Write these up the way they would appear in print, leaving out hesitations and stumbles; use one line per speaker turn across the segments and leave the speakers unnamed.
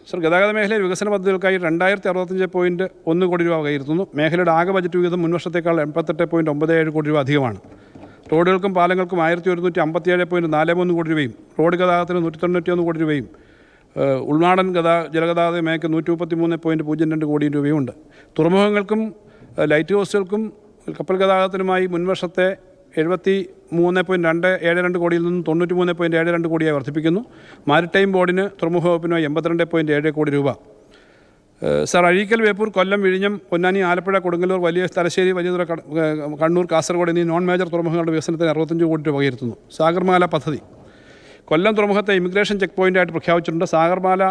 Sir, ഗതാഗത മേഖലയിൽ വികസന പദ്ധതികൾക്കായി 2065.1 കോടി രൂപ വകയിരുത്തുന്നു. മേഖലയുടെ ആകെ ബജറ്റ് വിഹിതം മുൻവർഷത്തേക്കാൾ 88.97 കോടി രൂപ അധികമാണ്. റോഡുകൾക്കും പാലങ്ങൾക്കും 1157.43 കോടി രൂപയും റോഡ് ഗതാഗതത്തിന് 191 കോടി രൂപയും ഉൾനാടൻ ജലഗതാഗത മേഖലയ്ക്ക് 133.02 കോടി രൂപയുമുണ്ട്. തുറമുഖങ്ങൾക്കും ലൈറ്റ് ഹൗസുകൾക്കും കപ്പൽ ഗതാഗതത്തിനുമായി മുൻവർഷത്തെ 73.272 കോടിയിൽ നിന്നും 93.72 കോടിയായി വർദ്ധിപ്പിക്കുന്നു. മാരിടൈം ബോർഡിന് തുറമുഖ വകുപ്പിനുമായി 82.7 കോടി രൂപ. സർ, അഴീക്കൽ, വേപ്പൂർ, കൊല്ലം, വിഴിഞ്ഞം, പൊന്നാനി, ആലപ്പുഴ, കൊടുങ്ങല്ലൂർ, വലിയ തലശ്ശേരി, വലിയതുറ, കണ്ണൂർ, കാസർഗോഡ് എന്നീ നോൺ മേജർ തുറമുഖങ്ങളുടെ വികസനത്തിന് 65 കോടി രൂപ വകയിരുത്തുന്നു. സാഗർമാല പദ്ധതി കൊല്ലം തുറമുഖത്തെ ഇമിഗ്രേഷൻ ചെക്ക് പോയിൻ്റായിട്ട് പ്രഖ്യാപിച്ചിട്ടുണ്ട്. സാഗർമാല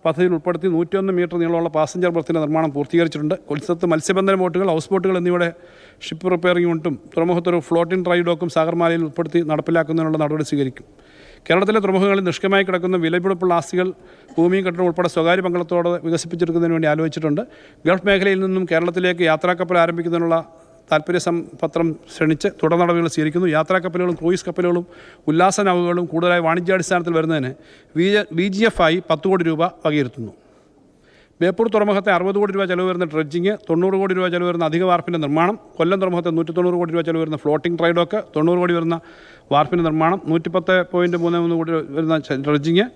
പദ്ധതിയിൽ ഉൾപ്പെടുത്തി 101 മീറ്റർ നീളമുള്ള പാസഞ്ചർ ബർത്തിൻ്റെ നിർമ്മാണം പൂർത്തീകരിച്ചിട്ടുണ്ട്. കൊൽക്കത്ത മത്സ്യബന്ധന ബോട്ടുകൾ, ഹൗസ് ബോട്ടുകൾ എന്നിവയുടെ ഷിപ്പ് റിപ്പയറിംഗ് യൂണിറ്റും തുറമുഖത്തൊരു ഫ്ലോട്ടിംഗ് ഡ്രൈ ഡോക്കും സാഗർമാലയിൽ ഉൾപ്പെടുത്തി നടപ്പിലാക്കുന്നതിനുള്ള നടപടി സ്വീകരിക്കും. കേരളത്തിലെ തുറമുഖങ്ങളിൽ നിഷ്ക്രമമായി കിടക്കുന്ന വിലപിടിപ്പുള്ള ആസ്തികൾ, ഭൂമിയും കെട്ടിടം ഉൾപ്പെടെ സ്വകാര്യ പങ്കാളിത്തത്തോടെ വികസിപ്പിച്ചെടുക്കുന്നതിന് വേണ്ടി ആലോചിച്ചിട്ടുണ്ട്. ഗൾഫ് മേഖലയിൽ നിന്നും കേരളത്തിലേക്ക് യാത്രാക്കപ്പൽ ആരംഭിക്കുന്നതിനുള്ള താൽപ്പര്യപത്രം ക്ഷണിച്ച് തുടർ നടപടികൾ സ്വീകരിക്കുന്നു. യാത്രാക്കപ്പലുകളും ക്രൂയിസ് കപ്പലുകളും ഉല്ലാസ നൗകകളും കൂടുതലായി വാണിജ്യാടിസ്ഥാനത്തിൽ വരുന്നതിന് VGF ആയി 10 കോടി രൂപ വകയിരുത്തുന്നു. ബേപ്പൂർ തുറമുഖത്തെ 60 കോടി രൂപ ചെലവ് വരുന്ന ഡ്രഡ്ജിങ്, 90 കോടി രൂപ ചെലവ് വരുന്ന അധിക വാർപ്പിൻ്റെ നിർമ്മാണം, കൊല്ലം തുറമുഖത്തെ 190 കോടി രൂപ ചെലവ് വരുന്ന ഫ്ലോട്ടിംഗ് ട്രൈ ഡോക്ക്, 90 കോടി വരുന്ന വാർപ്പിൻ്റെ നിർമ്മാണം, 110.33 കോടി വരുന്ന ഡ്രഡ്ജിങ്,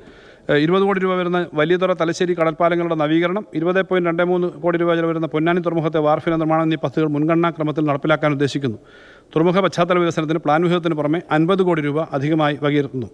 20 കോടി രൂപ വരുന്ന വലിയതുറ, തലശ്ശേരി കടൽപ്പാലങ്ങളുടെ നവീകരണം, 20.23 കോടി രൂപ ചെലവ് വരുന്ന പൊന്നാനി തുറമുഖത്തെ വാർപ്പിൻ്റെ നിർമ്മാണം എന്നീ പദ്ധതികൾ മുൻഗണനാ ക്രമത്തിൽ നടപ്പിലാക്കാൻ ഉദ്ദേശിക്കുന്നു. തുറമുഖ പശ്ചാത്തല വികസനത്തിന് പ്ലാൻ വിഹിതത്തിന് പുറമെ 50 കോടി രൂപ അധികമായി വകയിരുത്തുന്നു.